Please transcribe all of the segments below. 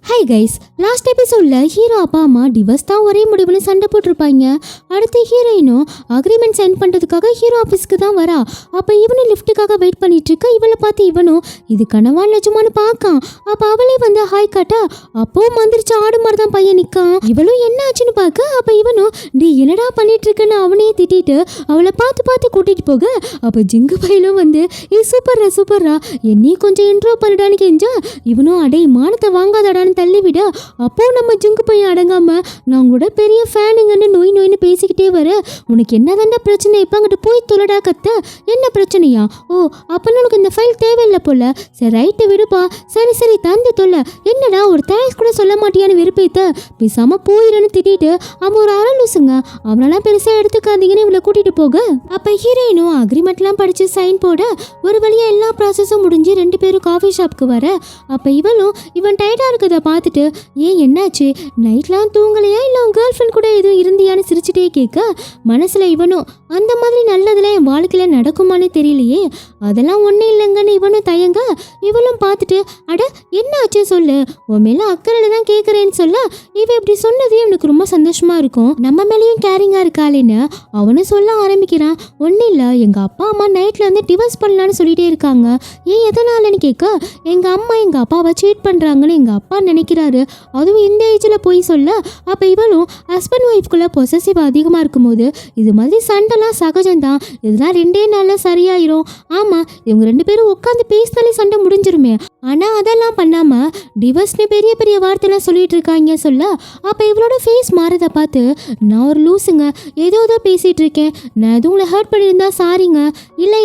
Hi guys, last எபிசோட்ல hero அப்பா அம்மா டிவர்ஸ் தான் ஒரே முடிவுன்னு சண்டை போட்டிருப்பாங்க. அடுத்து ஹீரோயினும் அக்ரிமெண்ட் சைன் பண்ணுறதுக்காக ஹீரோ ஆஃபீஸ்க்கு தான் வரா. அப்போ இவனும் லிஃப்ட்டுக்காக வெயிட் பண்ணிட்டு இருக்க. இவளை பார்த்து இவனும் இது கனவா நிஜமானு பார்க்கான். அப்போ அவளே வந்து ஹாய் காட்டா. அப்போ மந்திரிச்சு ஆடு மாதிரி தான் பையன் நிற்கான். இவளும் என்ன ஆச்சுன்னு பார்க்க. அப்போ இவனும் டி என்னடா பண்ணிட்டு இருக்குன்னு அவனையே திட்டிட்டு அவளை பார்த்து பார்த்து கூட்டிட்டு போக. அப்போ ஜிங்கு பையிலும் வந்து சூப்பர்ரா என்னையும் கொஞ்சம் இன்ட்ரோ பண்ணிடான்னு கெஞ்சா. இவனும் அடே மானத்தை வாங்காதடான்னு தள்ளிவிட. அப்போ நம்ம ஜிங்கு பையன் அடங்காம நான் உங்களோட பெரிய ஃபேனுங்கன்னு நோயின்னு பேசிக்கிட்டே வர. உனக்கு என்னதாண்டா பிரச்சனை, இப்போ அங்கிட்டு போய் தொலைடா கத்த. என்ன பிரச்சனையா? ஓ அப்போ உனக்கு இந்த ஃபைல் தேவையில்லை போல. சரி ரைட்டு விடுப்பா. சரி தந்து தொல்லை. என்னடா ஒரு தேங்க்ஸ் கூட சொல்ல மாட்டியான்னு வெறுப்பேத்த. பேசாம போயிடுன்னு திட்டிட்டு அவன் ஒரு அரலூசுங்க, அவனெல்லாம் பெருசாக எடுத்துக்காதீங்கன்னு இவளை கூட்டிட்டு போக. அப்போ ஹீரோயினும் அக்ரிமெண்ட்லாம் படிச்சு சைன் போட ஒரு வழியா எல்லா ப்ராசஸும் முடிஞ்சு ரெண்டு பேரும் காஃபி ஷாப்க்கு வர. அப்போ இவன் டயர்டாக இருக்கதை பார்த்துட்டு ஏன் என்னாச்சு, நைட்லாம் தூங்கலையா இல்லை உன் கேர்ள் ஃப்ரெண்ட் கூட எதுவும் இருந்தியான்னு சிரிச்சுட்டே கேட்க. மனசில் இவனும் அந்த மாதிரி நல்லதெல்லாம் என் வாழ்க்கையில் நடக்குமான்னு தெரியலையே, அதெல்லாம் ஒன்றும் இல்லைங்கன்னு இவனும் தயங்க. இவளும் பார்த்துட்டு அட என்ன ஆச்சு சொல்லு, உன் மேலே அக்கறையில் தான் கேட்குறேன்னு சொல்ல. இவன் இப்படி சொன்னதே இவனுக்கு ரொம்ப சந்தோஷமா இருக்கும். நம்ம மேலேயும் கேரிங்காக இருக்காளேன்னு அவனும் சொல்ல ஆரம்பிக்கிறான். ஒன்றும் இல்லை, எங்கள் அப்பா அம்மா நைட்டில் வந்து டிவோர்ஸ் பண்ணலான்னு சொல்லிகிட்டே இருக்காங்க. ஏன் எதனாலன்னு கேட்க, எங்கள் அம்மா எங்கள் அப்பாவை சீட் பண்ணுறாங்கன்னு எங்கள் அப்பா நினைக்கிறாரு, அதுவும் இந்த ஏஜில் போய் சொல்ல. அப்போ இவளும் ஹஸ்பண்ட் ஒய்ஃப்குள்ளே பொசசிவ் அதிகமாக இருக்கும்போது இது மாதிரி சண்டைலாம் சகஜம்தான், இதெல்லாம் 2 நாளில் சரியாயிரும். ஆமாம் இவங்க 2 பேரும் உட்காந்து பேசினாலே சண்டை முடிஞ்சிருமே, ஆனால் அதெல்லாம் பண்ணாமல் டிவர்ஸ்னு பெரிய வார்த்தைலாம் சொல்லிட்டு இருக்காங்க சொல்ல. அப்போ இவளோட ஃபேஸ் மாறதை பார்த்து நான் ஒரு லூஸுங்க, ஏதோ பேசிகிட்டு இருக்கேன், நான் எதுவும் உங்களை ஹர்ட் பண்ணியிருந்தா சாரிங்க. இல்லை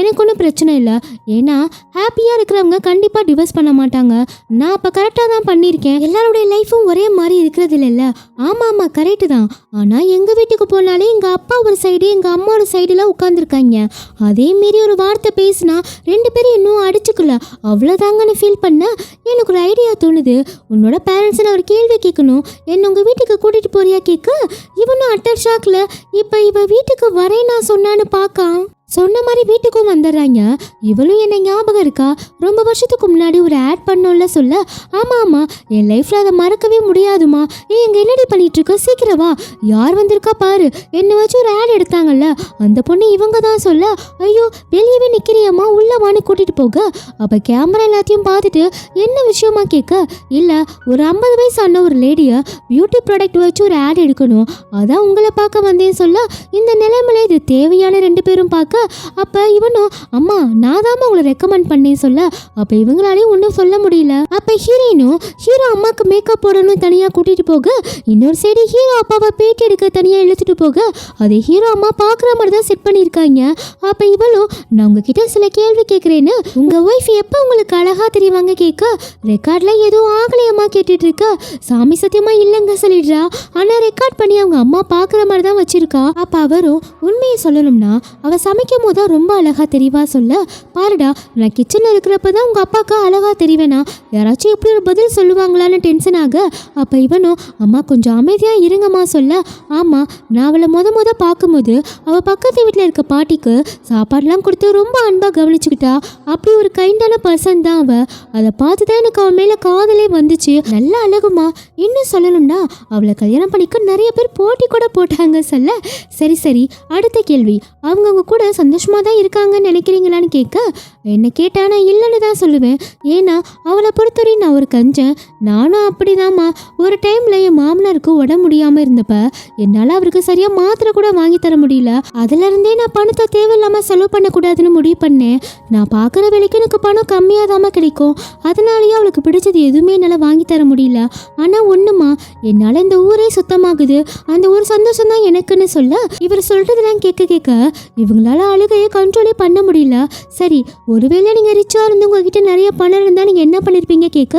எனக்கு ஒன்றும் பிரச்சனை இல்லை, ஏன்னா ஹாப்பியாக இருக்கிறவங்க கண்டிப்பாக டிவர்ஸ் பண்ண மாட்டாங்க, நான் அப்போ கரெக்டாக தான் பண்ணியிருக்கேன். எல்லாருடைய லைஃப்பும் ஒரே மாதிரி இருக்கிறது இல்லைல்ல. ஆமாம் கரெக்டு தான், ஆனால் எங்கள் வீட்டுக்கு போனாலே எங்கள் அப்பா ஒரு சைடு எங்கள் அம்மா ஒரு சைடுலாம் உட்காந்துருக்காங்க. அதே மாரி ஒரு வார்த்தை பேசினா 2 பேரும் இன்னும் அடிச்சுக்கல, அவ்வளோதாங்கன்னு ஃபீல் பண்ண. எனக்கு ஒரு ஐடியா தோணுது, உன்னோட பேரண்ட்ஸை நான் ஒரு கேள்வி கேட்கணும், என்ன உங்கள் வீட்டுக்கு கூட்டிகிட்டு போறியா கேட்க. இவனும் அட்டர் ஷாக்கில் இப்போ இவ வீட்டுக்கு வரேன் நான் சொன்னான்னு பார்க்கான். சொன்ன மாதிரி வீட்டுக்கும் வந்துடுறாங்க. இவளும் என்ன ஞாபகம் இருக்கா, ரொம்ப வருஷத்துக்கு முன்னாடி ஒரு ஆட் பண்ணோம்ல சொல்ல. ஆமாம் என் லைஃப்பில் அதை மறக்கவே முடியாதுமா. எங்கே என்னடி பண்ணிட்டு இருக்க, சீக்கிரம் வா, யார் வந்திருக்கா பாரு, என்னை வச்சு ஒரு ஆட் எடுத்தாங்கல்ல அந்த பொண்ணு இவங்க தான் சொல்ல. ஐயோ வெளியவே நிற்கிறியம்மா, உள்ள வான்னு கூட்டிகிட்டு போக. அப்போ கேமரா எல்லாத்தையும் பார்த்துட்டு என்ன விஷயமா கேட்க. இல்லை ஒரு 50 வயசான ஒரு லேடியை பியூட்டி ப்ராடக்ட் வச்சு ஒரு ஆட் எடுக்கணும், அதான் உங்களை பார்க்க வந்தேன்னு சொல்ல. இந்த நிலைமையில இது தேவையான 2 பேரும் பார்க்க. அப்ப இவனும் அம்மா நான் தான் உங்களை ரெக்கமெண்ட் பண்ணேன் சொல்ல. அப்ப இவங்களாலையும் ஒன்றும் சொல்ல முடியல. அப்ப ஹீரோயினும் ஹீரோ அம்மாக்கு மேக்கப் போடணும் தனியா கூட்டிட்டு போக, இன்னொரு சைடு ஹீரோ அப்பாவை பேட்டி எடுக்க தனியா இழுத்துட்டு போக. அதே ஹீரோ அம்மா பாக்குற மாதிரி தான் செட் பண்ணியிருக்காங்க. அப்ப இவளும் நான் உங்ககிட்ட சில கேள்வி கேட்குறேன்னு, உங்க ஒய்ஃப் எப்போ உங்களுக்கு அழகா தெரியுவாங்க கேட்க. ரெக்கார்ட்ல எதுவும் ஆகலையம்மா கேட்டுட்டு இருக்க. சாமி சத்தியமா இல்லைங்க சொல்லிடுறா. ஆனா ரெக்கார்ட் பண்ணி அவங்க அம்மா பாக்குற மாதிரி தான் வச்சிருக்கா. அப்ப அவரும் உண்மையை சொல்லணும்னா அவ சமைக்கும் போது ரொம்ப அழகா தெரியவா சொல்ல. பாருடா நான் கிச்சன்ல இருக்கிறப்ப தான் உங்க அப்பாவுக்கு அழகா தெரிவேனா, யாராச்சும் எப்படி ஒரு பதில் சொல்லுவாங்களான்னு டென்ஷன் ஆக. அப்ப இவனும் அம்மா கொஞ்சம் அமைதியா இருங்கம்மா சொல்ல. ஆமா நான் அவளை முத பார்க்கும்போது அவ பக்கத்து வீட்டில் இருக்க பாட்டிக்கு சாப்பாடுலாம் கொடுத்து ரொம்ப அன்பா கவனிச்சுக்கிட்டா. அப்படி ஒரு கைண்டான பர்சன் தான் அவ. அதை பார்த்து தான் எனக்கு அவன் மேல காதலே வந்துச்சு. நல்ல அழகுமா, இன்னும் சொல்லணும்னா அவளை கல்யாணம் பண்ணிக்க நிறைய பேர் போட்டி கூட போட்டாங்க சொல்ல. சரி அடுத்த கேள்வி, அவங்க கூட சந்தோஷமாக தான் இருக்காங்கன்னு நினைக்கிறீங்களான்னு கேட்க. என்ன கேட்டால் நான் இல்லைன்னு தான் சொல்லுவேன், ஏன்னா அவளை பொறுத்தவரை நான் ஒரு கஞ்சன். நானும் அப்படிதாம்மா. ஒரு டைமில் என் மாமனாருக்கு உடம்பு முடியாமல் இருந்தப்ப என்னால் அவருக்கு சரியாக மாத்திரை கூட வாங்கி தர முடியல. அதுலேருந்தே நான் பணத்தை தேவையில்லாமல் செலவு பண்ணக்கூடாதுன்னு முடிவு பண்ணேன். நான் பார்க்குற வேலைக்கு எனக்கு பணம் கம்மியாக தான் கிடைக்கும், அதனாலேயே அவளுக்கு பிடிச்சது எதுவுமே என்னால் வாங்கி தர முடியல. ஆனால் ஒன்றுமா, என்னால் இந்த ஊரே சுத்தமாகுது, அந்த ஒரு சந்தோஷம் தான் எனக்குன்னு சொல்ல. இவர் சொல்கிறதெல்லாம் கேட்க இவங்களால அழுகையை கண்ட்ரோலே பண்ண முடியல. சரி ஒருவேளை நீங்கள் ரிச்சாக இருந்து உங்ககிட்ட நிறைய பணம் இருந்தால் நீங்கள் என்ன பண்ணியிருப்பீங்க கேட்க.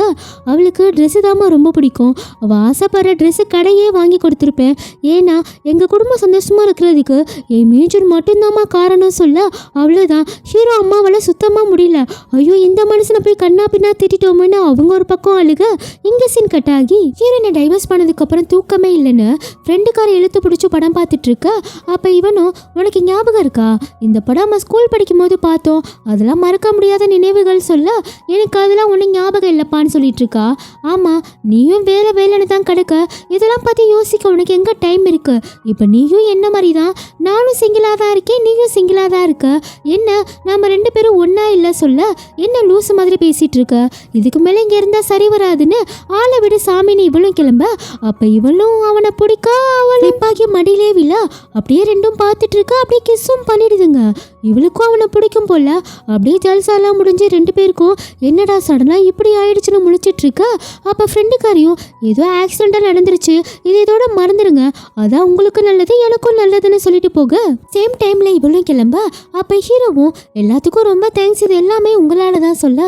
அவளுக்கு ட்ரெஸ்ஸு தாம்மா ரொம்ப பிடிக்கும், அவள் ஆசைப்படுற ட்ரெஸ்ஸு கடையே வாங்கி கொடுத்துருப்பேன், ஏன்னா எங்கள் குடும்பம் சந்தோஷமாக இருக்கிறதுக்கு என் மேஜர் மட்டும்தாம்மா காரணம் சொல்ல. அவ்வளோதான். ஹீரோ அம்மாவால் சுத்தமாக முடியல. ஐயோ இந்த மனுஷனை போய் கண்ணா பின்னா திட்டோமேன்னு அவங்க ஒரு பக்கம் அழுக. இங்கே சீன் கட் ஆகி ஹீரோனை டைவர்ஸ் பண்ணதுக்கப்புறம் தூக்கமே இல்லைன்னு ஃப்ரெண்டுக்கார இழுத்து பிடிச்சி படம் பார்த்துட்டு இருக்க. அப்போ இவனும் உனக்கு ஞாபகம் இருக்கா, இந்த படம் நம்ம ஸ்கூல் படிக்கும் போது பார்த்தோம், அதெல்லாம் மறக்க முடியாத நினைவுகள் சொல்ல எனக்கு அதெல்லாம் ஒன்றும் ஞாபகம் இல்லைப்பான்னு சொல்லிட்டு இருக்கா. ஆமாம், நீயும் வேலை வேலைன்னு தான் கிடக்க, இதெல்லாம் பற்றி யோசிக்க உனக்கு எங்கே டைம் இருக்கு? இப்போ நீயும் என்ன மாதிரி தான், நானும் சிங்கிளாக தான் இருக்கேன், நீயும் சிங்கிளாக தான் இருக்க. என்ன நம்ம 2 பேரும் ஒன்றா இல்லை சொல்ல என்ன லூசு மாதிரி பேசிகிட்டு இருக்க? இதுக்கு மேலே இங்கே இருந்தால் சரி வராதுன்னு ஆளை விடு சாமின்னு இவளும் கிளம்ப. அப்போ இவளும் அவனை பிடிக்க அவள் இப்பாக்கி மடியிலே விழ அப்படியே ரெண்டும் பார்த்துட்டு இருக்கா. அப்படியே கிஸ்ஸும் பண்ணிடுதுங்க. இவளுக்கும் அவனை பிடிக்கும் போல. அப்படியே ஜல்சாலாம் முடிஞ்சு 2 பேருக்கும் என்னடா சடனாக இப்படி ஆயிடுச்சுன்னு முழிச்சிட்டு இருக்க. அப்போ ஃப்ரெண்டுக்காரையும் ஏதோ ஆக்சிடெண்ட்டாக நடந்துருச்சு, இது இதோட மறந்துடுங்க, அதான் உங்களுக்கு நல்லது எனக்கும் நல்லதுன்னு சொல்லிட்டு போக சேம் டைமில் இவளும் கிளம்ப. அப்போ ஹீரோவும் எல்லாத்துக்கும் ரொம்ப தேங்க்ஸ், இது எல்லாமே உங்களால் தான் சொல்ல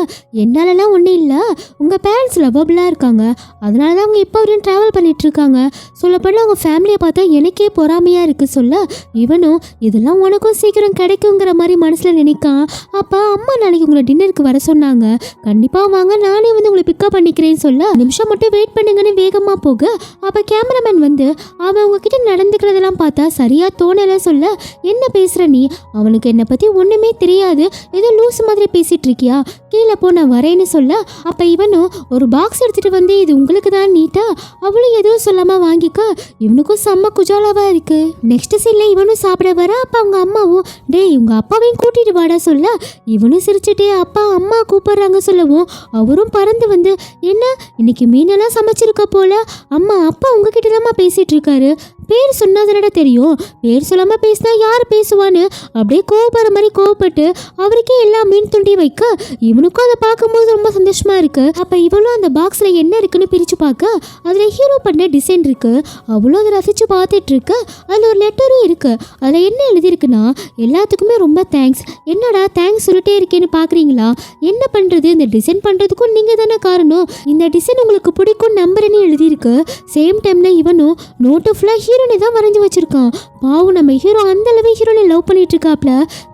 என்னாலலாம் ஒன்றும் இல்லை, உங்கள் பேரண்ட்ஸ் லவ்வபிளாக இருக்காங்க, அதனால தான் அவங்க இப்போ வரையும் ட்ராவல் பண்ணிட்டு இருக்காங்க. சொல்லப்போனால் அவங்க ஃபேமிலியை பார்த்தா எனக்கே பொறாமையாக இருக்குது சொல்ல இவனும் இதெல்லாம் உனக்கும் சீக்கிரம் கிடைக்குங்கிற மாதிரி மனசில் நினைக்கான். அப்போ அம்மா நாளைக்கு உங்களை டின்னருக்கு வர சொன்னாங்க, கண்டிப்பாக வாங்க, நானே வந்து உங்களை பிக்கப் பண்ணிக்கிறேன்னு சொல்ல நிமிஷம் மட்டும் வெயிட் பண்ணுங்கன்னு வேகமாக போக அப்போ கேமராமேன் வந்து அவன் உங்ககிட்ட நடந்துக்கிறதெல்லாம் பார்த்தா சரியாக தோணலை சொல்ல என்ன பேசுகிற நீ, அவனுக்கு என்னை பற்றி ஒன்றுமே தெரியாது, ஏதோ லூஸ் மாதிரி பேசிகிட்டு இருக்கியா, கீழே போ நான் வரேன்னு சொல்ல அப்போ இவனும் ஒரு பாக்ஸ் எடுத்துகிட்டு வந்து இது உங்களுக்கு தான் நீட்டா அவளும் எதுவும் சொல்லாமல் வாங்கிக்க இவனுக்கும் செம்ம குஜாலாவாக இருக்குது. நெக்ஸ்ட் சீனில் இவனும் சாப்பிட வர அப்போ அவங்க அம்மாவும் டேய் உங்கள் அப்பாவையும் கூட்டிகிட்டு வாடா சொல்ல இவனும் சிரிச்சுட்டே அப்பா அம்மா கூப்பிட்றாங்க சொல்லவும் அவரும் பறந்து வந்து என்ன இன்னைக்கு மீனெல்லாம் சமைச்சிருக்க போல, அம்மா அப்பா உங்ககிட்ட தான்மா பேசிகிட்டு இருக்காரு, பேர் சொன்னாதானடா தெரியும், பேர் சொல்லாமல் பேசினா யார் பேசுவான்னு அப்படியே கோவப்படுற மாதிரி கோவப்பட்டு அவருக்கே எல்லா மீன் துண்டி வைக்க இவனுக்கும் அதை பார்க்கும்போது ரொம்ப சந்தோஷமா இருக்கு. அப்போ இவளும் அந்த பாக்ஸில் என்ன இருக்குன்னு பிரித்து பார்க்க அதில் ஹீரோ பண்ண டிசைன் இருக்கு. அவளும் அதை ரசித்து பார்த்துட்டு இருக்கு. அதில் ஒரு லெட்டரும் இருக்கு. அதில் என்ன எழுதியிருக்குன்னா எல்லாத்துக்குமே ரொம்ப தேங்க்ஸ். என்னடா தேங்க்ஸ் சொல்லிட்டே இருக்கேன்னு பார்க்குறீங்களா, என்ன பண்ணுறது, இந்த டிசைன் பண்ணுறதுக்கும் நீங்கள் தானே காரணம், இந்த டிசைன் உங்களுக்கு பிடிக்கும் நம்புறேன்னு எழுதியிருக்கு. சேம் டைமில் இவனும் நோட்டு ஃபுல்லாக ஹீரோனை தான் வரைஞ்சி வச்சிருக்கான். பாவம் நம்ம ஹீரோ அந்த அளவு ஹீரோனை லவ் பண்ணிட்டு இருக்காப்ல.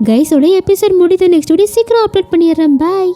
கைஸோட எபிசோட் முடியுது. நெக்ஸ்ட் வீடியோ சீக்கிரம் அப்லோட் பண்ணிடுறேன். பாய்.